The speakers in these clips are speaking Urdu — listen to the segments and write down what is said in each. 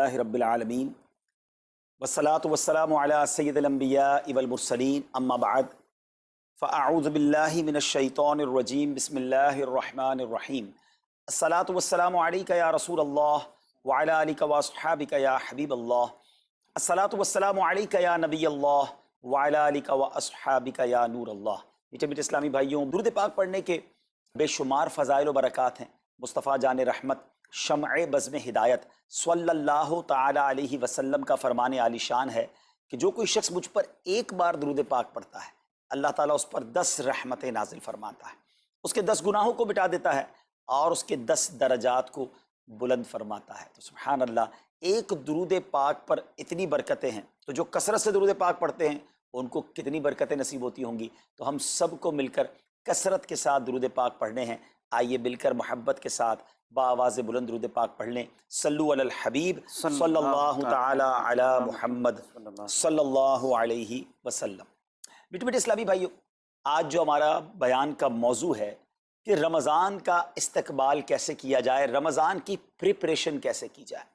الحمدللہ رب العالمین والصلاة والسلام علی سید الانبیاء والمرسلین اما بعد فاعوذ باللہ من الشیطان الرجیم بسم اللہ الرحمن الرحیم الصلاة والسلام علیک یا رسول اللہ وعلی آلک واصحابک یا حبیب اللہ الصلاة والسلام علیک یا نبی اللہ وعلی آلک واصحابک یا نور اللہ۔ میٹھے میٹھے اسلامی بھائیوں، درود پاک پڑھنے کے بے شمار فضائل و برکات ہیں۔ مصطفیٰ جان رحمت شمع بزم ہدایت صلی اللہ تعالی علیہ وسلم کا فرمان عالی شان ہے کہ جو کوئی شخص مجھ پر ایک بار درود پاک پڑھتا ہے، اللہ تعالیٰ اس پر 10 رحمتیں نازل فرماتا ہے، اس کے 10 گناہوں کو مٹا دیتا ہے اور اس کے 10 درجات کو بلند فرماتا ہے۔ تو سبحان اللہ، ایک درود پاک پر اتنی برکتیں ہیں، تو جو کثرت سے درود پاک پڑھتے ہیں ان کو کتنی برکتیں نصیب ہوتی ہوں گی۔ تو ہم سب کو مل کر کثرت کے ساتھ درود پاک پڑھنے ہیں۔ آئیے مل کر محبت کے ساتھ بآواز بلند درود پاک پڑھ لیں۔ صلو علی الحبیب صلی اللہ تعالی علی محمد صلی اللہ علیہ وسلم۔ میٹھے میٹھے اسلامی بھائیوں، آج جو ہمارا بیان کا موضوع ہے کہ رمضان کا استقبال کیسے کیا جائے، رمضان کی پریپریشن کیسے کی جائے۔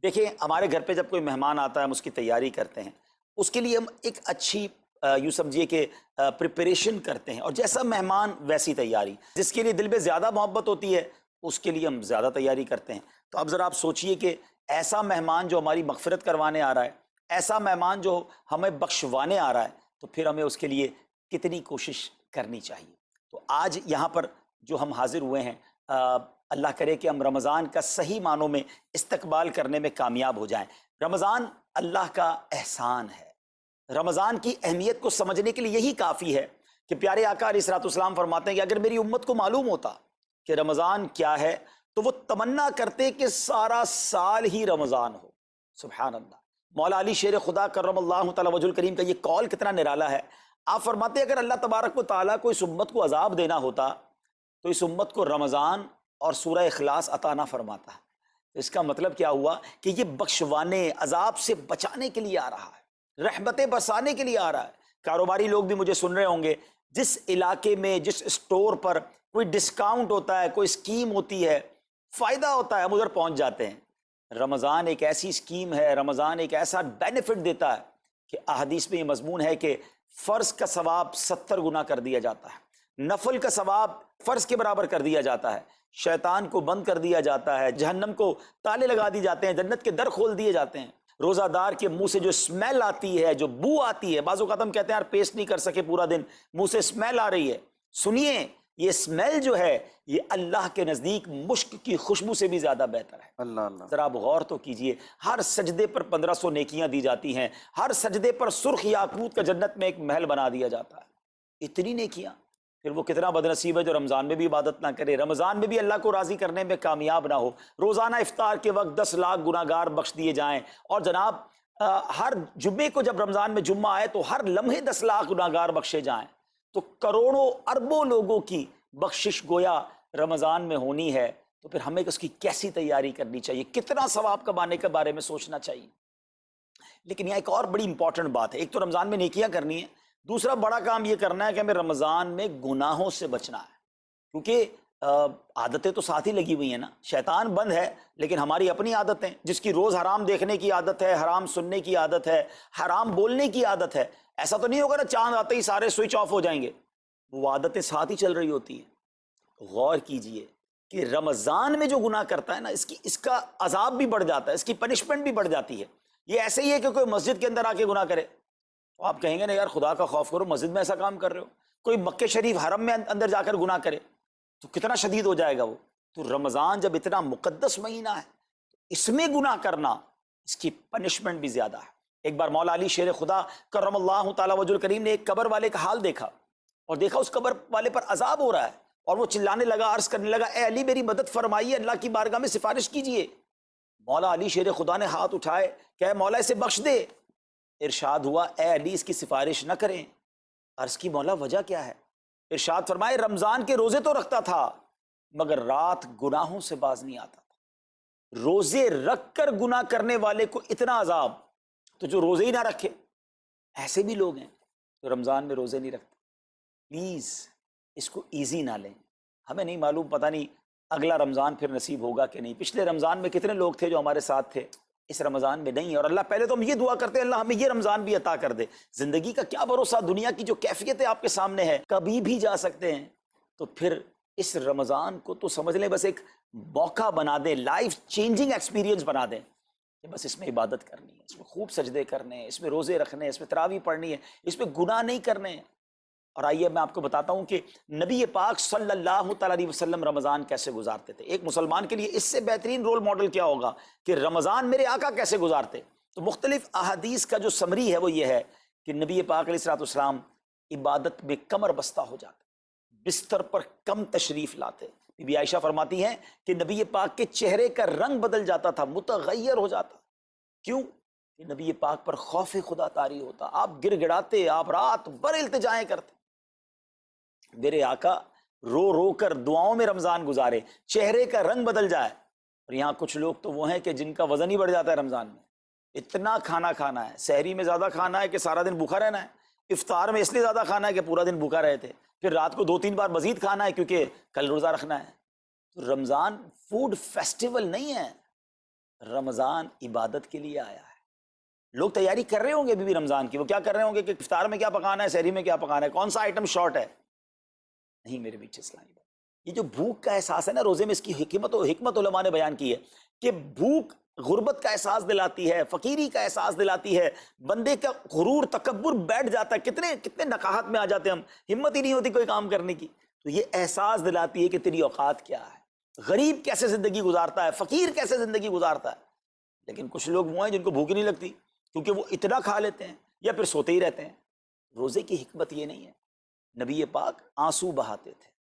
دیکھیں، ہمارے گھر پہ جب کوئی مہمان آتا ہے ہم اس کی تیاری کرتے ہیں، اس کے لیے ہم ایک اچھی یوں سمجھیے کہ پریپریشن کرتے ہیں، اور جیسا مہمان ویسی تیاری۔ جس کے لیے دل میں زیادہ محبت ہوتی ہے اس کے لیے ہم زیادہ تیاری کرتے ہیں۔ تو اب ذرا آپ سوچئے کہ ایسا مہمان جو ہماری مغفرت کروانے آ رہا ہے، ایسا مہمان جو ہمیں بخشوانے آ رہا ہے، تو پھر ہمیں اس کے لیے کتنی کوشش کرنی چاہیے۔ تو آج یہاں پر جو ہم حاضر ہوئے ہیں، اللہ کرے کہ ہم رمضان کا صحیح معنوں میں استقبال کرنے میں کامیاب ہو جائیں۔ رمضان اللہ کا احسان ہے۔ رمضان کی اہمیت کو سمجھنے کے لیے یہی کافی ہے کہ پیارے آقا علیہ الصلوۃ والسلام فرماتے ہیں کہ اگر میری امت کو معلوم ہوتا کہ رمضان کیا ہے تو وہ تمنا کرتے کہ سارا سال ہی رمضان ہو۔ سبحان اللہ۔ مولا علی شیر خدا کرم اللہ تعالی وجہ الکریم کا یہ قول کتنا نرالا ہے۔ آپ فرماتے ہیں اگر اللہ تبارک و تعالیٰ کو اس امت کو عذاب دینا ہوتا تو اس امت کو رمضان اور سورہ اخلاص عطا نہ فرماتا۔ اس کا مطلب کیا ہوا کہ یہ بخشوانے، عذاب سے بچانے کے لیے آ رہا ہے، رحمتیں برسانے کے لیے آ رہا ہے۔ کاروباری لوگ بھی مجھے سن رہے ہوں گے، جس علاقے میں جس اسٹور پر کوئی ڈسکاؤنٹ ہوتا ہے، کوئی اسکیم ہوتی ہے، فائدہ ہوتا ہے، ہم ادھر پہنچ جاتے ہیں۔ رمضان ایک ایسی اسکیم ہے، رمضان ایک ایسا بینیفٹ دیتا ہے کہ احادیث میں یہ مضمون ہے کہ فرض کا ثواب 70 گنا کر دیا جاتا ہے، نفل کا ثواب فرض کے برابر کر دیا جاتا ہے، شیطان کو بند کر دیا جاتا ہے، جہنم کو تالے لگا دی جاتے ہیں، جنت کے در کھول دیے جاتے ہیں۔ روزہ دار کے منہ سے جو اسمیل آتی ہے، جو بو آتی ہے، بعض اوقات ہم کہتے ہیں یار پیسٹ نہیں کر سکے پورا دن، منہ سے اسمیل آ رہی ہے۔ سنیے، یہ اسمیل جو ہے یہ اللہ کے نزدیک مشک کی خوشبو سے بھی زیادہ بہتر ہے۔ اللہ اللہ، ذرا آپ غور تو کیجئے، ہر سجدے پر 1500 نیکیاں دی جاتی ہیں، ہر سجدے پر سرخ یاقوت کا جنت میں ایک محل بنا دیا جاتا ہے۔ اتنی نیکیاں، پھر وہ کتنا بدنصیب ہے جو رمضان میں بھی عبادت نہ کرے، رمضان میں بھی اللہ کو راضی کرنے میں کامیاب نہ ہو۔ روزانہ افطار کے وقت 10 لاکھ گناہگار بخش دیے جائیں، اور جناب ہر جمعے کو جب رمضان میں جمعہ آئے تو ہر لمحے 10 لاکھ گناہگار بخشے جائیں، تو کروڑوں اربوں لوگوں کی بخشش گویا رمضان میں ہونی ہے۔ تو پھر ہمیں اس کی کیسی تیاری کرنی چاہیے، کتنا ثواب کمانے کے بارے میں سوچنا چاہیے۔ لیکن یہاں ایک اور بڑی امپورٹنٹ بات ہے، ایک تو رمضان میں نیکیاں کرنی ہے، دوسرا بڑا کام یہ کرنا ہے کہ ہمیں رمضان میں گناہوں سے بچنا ہے، کیونکہ عادتیں تو ساتھ ہی لگی ہوئی ہیں نا۔ شیطان بند ہے لیکن ہماری اپنی عادتیں، جس کی روز حرام دیکھنے کی عادت ہے، حرام سننے کی عادت ہے، حرام بولنے کی عادت ہے، ایسا تو نہیں ہوگا نا چاند آتے ہی سارے سوئچ آف ہو جائیں گے، وہ عادتیں ساتھ ہی چل رہی ہوتی ہیں۔ غور کیجئے کہ رمضان میں جو گناہ کرتا ہے نا، اس کا عذاب بھی بڑھ جاتا ہے، اس کی پنشمنٹ بھی بڑھ جاتی ہے۔ یہ ایسے ہی ہے کہ کوئی مسجد کے اندر آ کے گناہ کرے تو آپ کہیں گے نا یار خدا کا خوف کرو، مسجد میں ایسا کام کر رہے ہو۔ کوئی مکہ شریف حرم میں اندر جا کر گناہ کرے تو کتنا شدید ہو جائے گا وہ۔ تو رمضان جب اتنا مقدس مہینہ ہے، اس میں گناہ کرنا، اس کی پنشمنٹ بھی زیادہ ہے۔ ایک بار مولا علی شیر خدا کرم اللہ تعالی وجہ الکریم نے ایک قبر والے کا حال دیکھا، اور دیکھا اس قبر والے پر عذاب ہو رہا ہے، اور وہ چلانے لگا، عرض کرنے لگا اے علی میری مدد فرمائیے، اللہ کی بارگاہ میں سفارش کیجئے۔ مولا علی شیر خدا نے ہاتھ اٹھائے کہ اے مولا اسے بخش دے۔ ارشاد ہوا اے علی اس کی سفارش نہ کریں۔ عرض کی مولا وجہ کیا ہے؟ ارشاد فرمائے رمضان کے روزے تو رکھتا تھا مگر رات گناہوں سے باز نہیں آتا تھا۔ روزے رکھ کر گناہ کرنے والے کو اتنا عذاب، تو جو روزے ہی نہ رکھے، ایسے بھی لوگ ہیں جو رمضان میں روزے نہیں رکھتے۔ پلیز اس کو ایزی نہ لیں۔ ہمیں نہیں معلوم، پتہ نہیں اگلا رمضان پھر نصیب ہوگا کہ نہیں۔ پچھلے رمضان میں کتنے لوگ تھے جو ہمارے ساتھ تھے، اس رمضان میں نہیں ہے. اور اللہ پہلے تو ہم یہ دعا کرتے ہیں اللہ ہمیں یہ رمضان بھی عطا کر دے. زندگی کا کیا بھروسہ, دنیا کی جو کیفیت آپ کے سامنے ہے کبھی بھی جا سکتے ہیں. تو پھر اس رمضان کو تو سمجھ لیں بس ایک موقع بنا دیں, لائف چینجنگ ایکسپیرینس بنا دیں کہ بس اس میں عبادت کرنی ہے, اس میں خوب سجدے کرنے ہیں, اس میں روزے رکھنے ہیں, اس میں تراویح پڑھنی ہے, اس میں گناہ نہیں کرنے ہیں. اور آئیے میں آپ کو بتاتا ہوں کہ نبی پاک صلی اللہ تعالیٰ علیہ وسلم رمضان کیسے گزارتے تھے. ایک مسلمان کے لیے اس سے بہترین رول ماڈل کیا ہوگا کہ رمضان میرے آقا کیسے گزارتے. تو مختلف احادیث کا جو سمری ہے وہ یہ ہے کہ نبی پاک علیہ الصلوۃ والسلام عبادت میں کمر بستہ ہو جاتے, بستر پر کم تشریف لاتے. بی بی عائشہ فرماتی ہیں کہ نبی پاک کے چہرے کا رنگ بدل جاتا تھا, متغیر ہو جاتا. کیوں؟ کہ نبی پاک پر خوف خدا طاری ہوتا. آپ گر گڑاتے, آپ رات بھر التجائیں کرتے. میرے آقا رو رو کر دعاؤں میں رمضان گزارے, چہرے کا رنگ بدل جائے. اور یہاں کچھ لوگ تو وہ ہیں کہ جن کا وزن ہی بڑھ جاتا ہے رمضان میں. اتنا کھانا کھانا ہے, سحری میں زیادہ کھانا ہے کہ سارا دن بھوکا رہنا ہے, افطار میں اس لیے زیادہ کھانا ہے کہ پورا دن بھوکا رہے تھے, پھر رات کو 2-3 بار مزید کھانا ہے کیونکہ کل روزہ رکھنا ہے. تو رمضان فوڈ فیسٹیول نہیں ہے, رمضان عبادت کے لیے آیا ہے. لوگ تیاری کر رہے ہوں گے ابھی بھی رمضان کی, وہ کیا کر رہے ہوں گے کہ افطار میں کیا پکانا ہے, سحری میں کیا پکانا ہے, کون سا آئٹم شارٹ ہے. نہیں میرے میٹھے اسلامی بھائی, یہ جو بھوک کا احساس ہے نا روزے میں, اس کی حکمت علماء نے بیان کی ہے کہ بھوک غربت کا احساس دلاتی ہے, فقیری کا احساس دلاتی ہے, بندے کا غرور تکبر بیٹھ جاتا ہے. کتنے نقاہت میں آ جاتے ہیں ہم, ہمت ہی نہیں ہوتی کوئی کام کرنے کی. تو یہ احساس دلاتی ہے کہ تیری اوقات کیا ہے, غریب کیسے زندگی گزارتا ہے, فقیر کیسے زندگی گزارتا ہے. لیکن کچھ لوگ وہ ہیں جن کو بھوک نہیں لگتی کیونکہ وہ اتنا کھا لیتے ہیں یا پھر سوتے ہی رہتے ہیں. روزے کی حکمت یہ نہیں ہے. نبی پاک آنسو بہاتے تھے,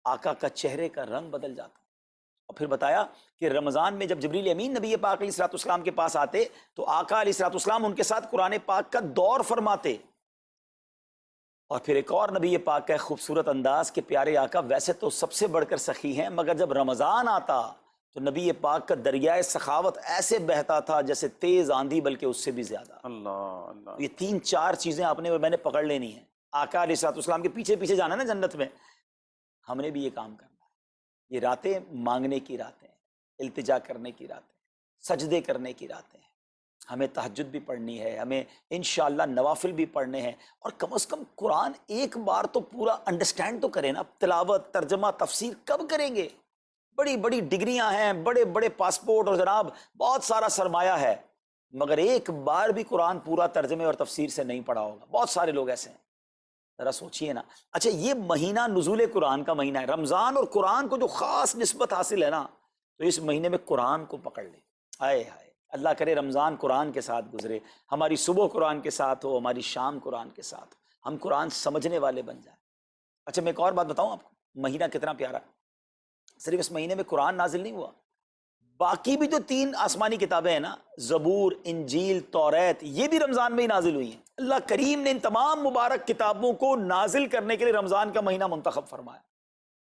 آقا کا چہرے کا رنگ بدل جاتا. اور پھر بتایا کہ رمضان میں جب جبریل امین نبی پاک علیہ الصلوۃ والسلام کے پاس آتے تو آقا علیہ الصلوۃ والسلام ان کے ساتھ قرآن پاک کا دور فرماتے. اور پھر ایک اور نبی پاک کا خوبصورت انداز کہ پیارے آقا ویسے تو سب سے بڑھ کر سخی ہیں, مگر جب رمضان آتا تو نبی پاک کا دریائے سخاوت ایسے بہتا تھا جیسے تیز آندھی, بلکہ اس سے بھی زیادہ. اللہ اللہ. یہ 3-4 چیزیں آپ نے میں نے پکڑ لینی ہیں. آقا علیہ الصلوۃ والسلام کے پیچھے پیچھے جانا نا جنت میں, ہم نے بھی یہ کام کرنا ہے. یہ راتیں مانگنے کی راتیں, التجا کرنے کی راتیں, سجدے کرنے کی راتیں. ہمیں تہجد بھی پڑھنی ہے, ہمیں انشاءاللہ نوافل بھی پڑھنے ہیں, اور کم از کم قرآن ایک بار تو پورا انڈرسٹینڈ تو کریں نا. تلاوت, ترجمہ, تفسیر کب کریں گے؟ بڑی بڑی ڈگریاں ہیں, بڑے بڑے پاسپورٹ اور جناب بہت سارا سرمایہ ہے, مگر ایک بار بھی قرآن پورا ترجمے اور تفسیر سے نہیں پڑھا ہوگا. بہت سارے لوگ ایسے ہیں. ذرا سوچئے نا. اچھا یہ مہینہ نزول قرآن کا مہینہ ہے, رمضان, اور قرآن کو جو خاص نسبت حاصل ہے نا, تو اس مہینے میں قرآن کو پکڑ لیں. آئے ہائے, اللہ کرے رمضان قرآن کے ساتھ گزرے, ہماری صبح قرآن کے ساتھ ہو, ہماری شام قرآن کے ساتھ ہو, ہم قرآن سمجھنے والے بن جائیں. اچھا میں ایک اور بات بتاؤں آپ کو, مہینہ کتنا پیارا ہے. صرف اس مہینے میں قرآن نازل نہیں ہوا, باقی بھی جو 3 آسمانی کتابیں ہیں نا, زبور, انجیل, توریت, یہ بھی رمضان میں ہی نازل ہوئی ہیں. اللہ کریم نے ان تمام مبارک کتابوں کو نازل کرنے کے لیے رمضان کا مہینہ منتخب فرمایا.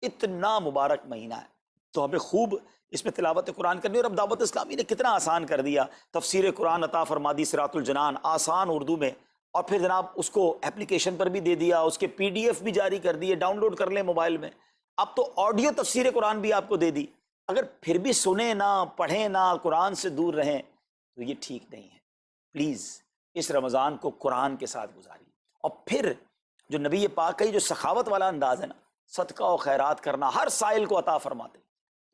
اتنا مبارک مہینہ ہے, تو ہمیں خوب اس میں تلاوت قرآن کرنی. اور اب دعوت اسلامی نے کتنا آسان کر دیا, تفسیر قرآن عطا فرما دی, صراط الجنان آسان اردو میں, اور پھر جناب اس کو اپلیکیشن پر بھی دے دیا, اس کے PDF بھی جاری کر دیے, ڈاؤن لوڈ کر لیں موبائل میں. اب تو آڈیو تفسیر قرآن بھی آپ کو دے دی. اگر پھر بھی سنیں نہ, پڑھیں نہ, قرآن سے دور رہیں تو یہ ٹھیک نہیں ہے. پلیز اس رمضان کو قرآن کے ساتھ گزاریے. اور پھر جو نبی پاک کا جو سخاوت والا انداز ہے نا, صدقہ و خیرات کرنا, ہر سائل کو عطا فرماتے,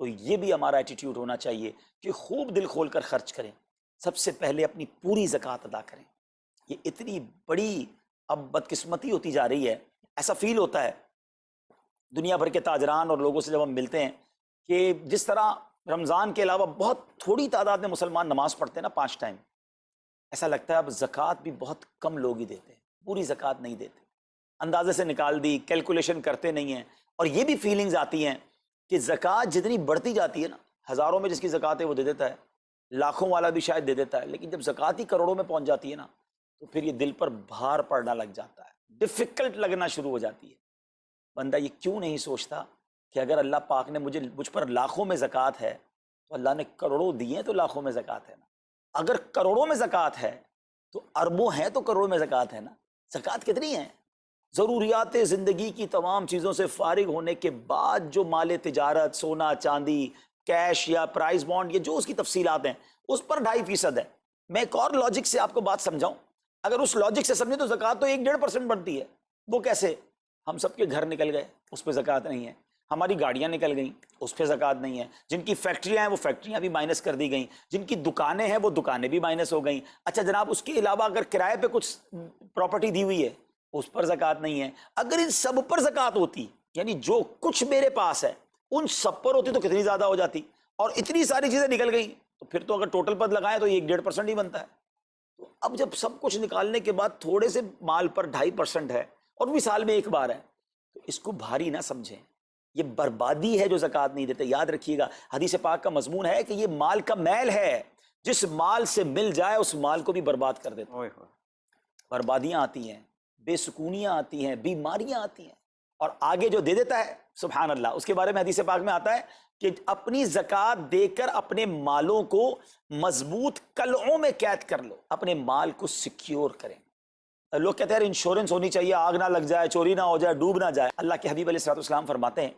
تو یہ بھی ہمارا ایٹیٹیوڈ ہونا چاہیے کہ خوب دل کھول کر خرچ کریں. سب سے پہلے اپنی پوری زکوٰۃ ادا کریں. یہ اتنی بڑی اب بدقسمتی ہوتی جا رہی ہے, ایسا فیل ہوتا ہے دنیا بھر کے تاجران اور لوگوں سے جب ہم ملتے ہیں کہ جس طرح رمضان کے علاوہ بہت تھوڑی تعداد میں مسلمان نماز پڑھتے ہیں نا 5 ٹائم, ایسا لگتا ہے اب زکوٰۃ بھی بہت کم لوگ ہی دیتے ہیں, پوری زکوٰۃ نہیں دیتے, اندازے سے نکال دی, کیلکولیشن کرتے نہیں ہیں. اور یہ بھی فیلنگز آتی ہیں کہ زکوٰۃ جتنی بڑھتی جاتی ہے نا, ہزاروں میں جس کی زکوٰۃ ہے وہ دے دیتا ہے, لاکھوں والا بھی شاید دے دیتا ہے, لیکن جب زکوٰۃ ہی کروڑوں میں پہنچ جاتی ہے نا, تو پھر یہ دل پر بھار پڑنا لگ جاتا ہے, ڈیفیکلٹ لگنا شروع ہو جاتی ہے. بندہ یہ کیوں نہیں سوچتا کہ اگر اللہ پاک نے مجھ پر لاکھوں میں زکوٰۃ ہے تو اللہ نے کروڑوں دیے تو لاکھوں میں زکوٰۃ ہے نا. اگر کروڑوں میں زکوٰۃ ہے تو اربوں ہیں تو کروڑوں میں زکوٰۃ ہے نا. زکوٰۃ کتنی ہے؟ ضروریات زندگی کی تمام چیزوں سے فارغ ہونے کے بعد جو مال تجارت, سونا چاندی, کیش یا پرائز بانڈ, یہ جو اس کی تفصیلات ہیں, اس پر 2.5% ہے. میں ایک اور لاجک سے آپ کو بات سمجھاؤں، اگر اس لاجک سے سمجھیں تو زکوٰۃ تو 1-1.5% بنتی ہے. وہ کیسے؟ ہم سب کے گھر نکل گئے، اس پہ زکوٰۃ نہیں ہے. ہماری گاڑیاں نکل گئیں، اس پہ زکوٰۃ نہیں ہے. جن کی فیکٹریاں ہیں وہ فیکٹریاں بھی مائنس کر دی گئیں. جن کی دکانیں ہیں وہ دکانیں بھی مائنس ہو گئیں. اچھا جناب، اس کے علاوہ اگر کرائے پہ کچھ پراپرٹی دی ہوئی ہے اس پر زکوٰۃ نہیں ہے. اگر ان سب پر زکوٰۃ ہوتی، یعنی جو کچھ میرے پاس ہے ان سب پر ہوتی تو کتنی زیادہ ہو جاتی. اور اتنی ساری چیزیں نکل گئیں تو پھر تو اگر ٹوٹل پد لگائیں تو یہ 1-1.5% ہی بنتا ہے. تو اب جب سب کچھ نکالنے کے بعد تھوڑے سے مال پر 2.5% ہے اور بھی سال میں ایک بار ہے، تو اس کو بھاری نہ سمجھیں. یہ بربادی ہے جو زکوٰۃ نہیں دیتے. یاد رکھیے گا حدیث پاک کا مضمون ہے کہ یہ مال کا میل ہے، جس مال سے مل جائے اس مال کو بھی برباد کر دیتا ہے. بربادیاں آتی ہیں، بے سکونیاں آتی ہیں، بیماریاں آتی ہیں، اور آگے جو دے دیتا ہے سبحان اللہ، اس کے بارے میں حدیث پاک میں آتا ہے کہ اپنی زکوٰۃ دے کر اپنے مالوں کو مضبوط قلعوں میں قید کر لو، اپنے مال کو سیکیور کریں. لوگ کہتے ہیں انشورنس ہونی چاہیے، آگ نہ لگ جائے، چوری نہ ہو جائے، ڈوب نہ جائے. اللہ کے حبیب علیہ الصلوۃ والسلام فرماتے ہیں،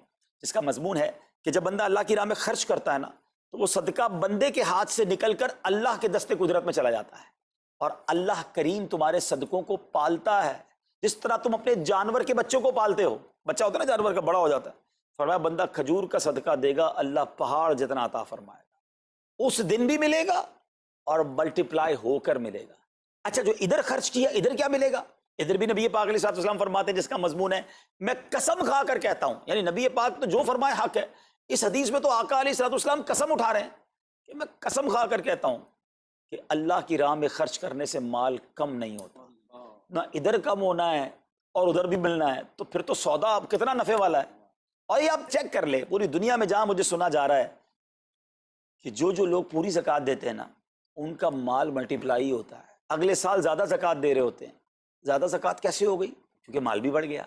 جس کا مضمون ہے کہ جب بندہ اللہ کی راہ میں خرچ کرتا ہے نا تو وہ صدقہ بندے کے ہاتھ سے نکل کر اللہ کے دست قدرت میں چلا جاتا ہے، اور اللہ کریم تمہارے صدقوں کو پالتا ہے جس طرح تم اپنے جانور کے بچوں کو پالتے ہو. بچہ ہوتا ہے نا جانور کا، بڑا ہو جاتا ہے. فرمایا بندہ کھجور کا صدقہ دے گا، اللہ پہاڑ جتنا عطا فرمائے گا، اس دن بھی ملے گا اور ملٹیپلائی ہو کر ملے گا. اچھا جو ادھر خرچ کیا ادھر کیا ملے گا؟ ادھر بھی نبی پاک علیہ الصلوۃ والسلام فرماتے ہیں، جس کا مضمون ہے میں قسم کھا کر کہتا ہوں، یعنی نبی پاک تو جو فرمائے حق ہے. اس حدیث میں تو آقا علیہ الصلوۃ والسلام قسم اٹھا رہے ہیں کہ میں قسم کھا کر کہتا ہوں کہ اللہ کی راہ میں خرچ کرنے سے مال کم نہیں ہوتا، نہ ادھر کم ہونا ہے اور ادھر بھی ملنا ہے. تو پھر تو سودا کتنا نفع والا ہے. اور یہ آپ چیک کر لیں پوری دنیا میں جہاں مجھے سنا جا رہا ہے کہ جو لوگ پوری زکوٰۃ دیتے ہیں نا ان کا مال ملٹیپلائی ہوتا ہے، اگلے سال زیادہ زکوٰۃ دے رہے ہوتے ہیں. زیادہ زکوٰۃ کیسے ہو گئی؟ کیونکہ مال بھی بڑھ گیا.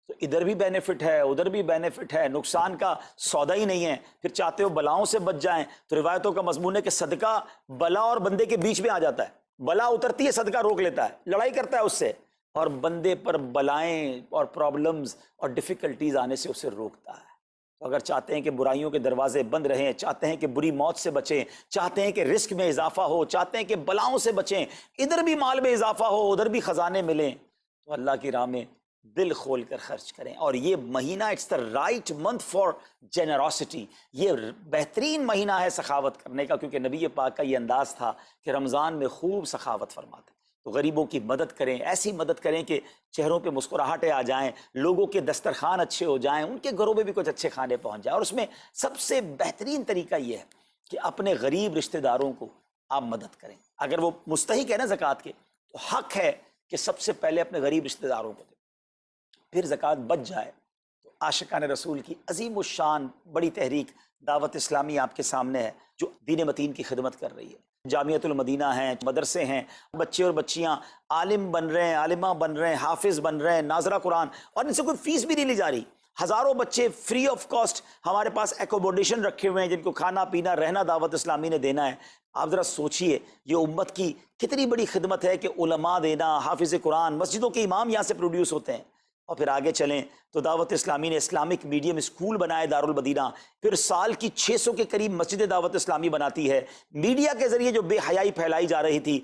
تو ادھر بھی بینیفٹ ہے، ادھر بھی بینیفٹ ہے، نقصان کا سودا ہی نہیں ہے. پھر چاہتے ہو بلاؤں سے بچ جائیں تو روایتوں کا مضمون ہے کہ صدقہ بلا اور بندے کے بیچ میں آ جاتا ہے. بلا اترتی ہے، صدقہ روک لیتا ہے، لڑائی کرتا ہے اس سے، اور بندے پر بلائیں اور پرابلمز اور ڈیفیکلٹیز آنے سے اسے روکتا ہے. تو اگر چاہتے ہیں کہ برائیوں کے دروازے بند رہیں، چاہتے ہیں کہ بری موت سے بچیں، چاہتے ہیں کہ رزق میں اضافہ ہو، چاہتے ہیں کہ بلاؤں سے بچیں، ادھر بھی مال میں اضافہ ہو، ادھر بھی خزانے ملیں، تو اللہ کی راہ میں دل کھول کر خرچ کریں. اور یہ مہینہ it's the right month for generosity, یہ بہترین مہینہ ہے سخاوت کرنے کا، کیونکہ نبی پاک کا یہ انداز تھا کہ رمضان میں خوب سخاوت فرماتے. تو غریبوں کی مدد کریں، ایسی مدد کریں کہ چہروں پہ مسکراہٹیں آ جائیں، لوگوں کے دسترخوان اچھے ہو جائیں، ان کے گھروں میں بھی کچھ اچھے کھانے پہنچ جائیں. اور اس میں سب سے بہترین طریقہ یہ ہے کہ اپنے غریب رشتہ داروں کو آپ مدد کریں. اگر وہ مستحق ہے نا زکوٰۃ کے تو حق ہے کہ سب سے پہلے اپنے غریب رشتہ داروں کو دیں. پھر زکوٰۃ بچ جائے تو عاشقان رسول کی عظیم الشان بڑی تحریک دعوت اسلامی آپ کے سامنے ہے، جو دین متین کی خدمت کر رہی ہے. جامعۃ المدینہ ہیں، مدرسے ہیں، بچے اور بچیاں عالم بن رہے ہیں، عالمہ بن رہے ہیں، حافظ بن رہے ہیں، ناظرہ قرآن، اور ان سے کوئی فیس بھی نہیں لی جا رہی. ہزاروں بچے فری آف کاسٹ ہمارے پاس ایکوموڈیشن رکھے ہوئے ہیں، جن کو کھانا پینا رہنا دعوت اسلامی نے دینا ہے. آپ ذرا سوچئے یہ امت کی کتنی بڑی خدمت ہے کہ علماء دینا، حافظ قرآن، مسجدوں کے امام یہاں سے پروڈیوس ہوتے ہیں. اور پھر آگے چلیں تو دعوت اسلامی نے اسلامک میڈیم اسکول بنائے دارالمدینہ، پھر سال کی 600 کے قریب مسجد دعوت اسلامی بناتی ہے. میڈیا کے ذریعے جو بے حیائی پھیلائی جا رہی تھی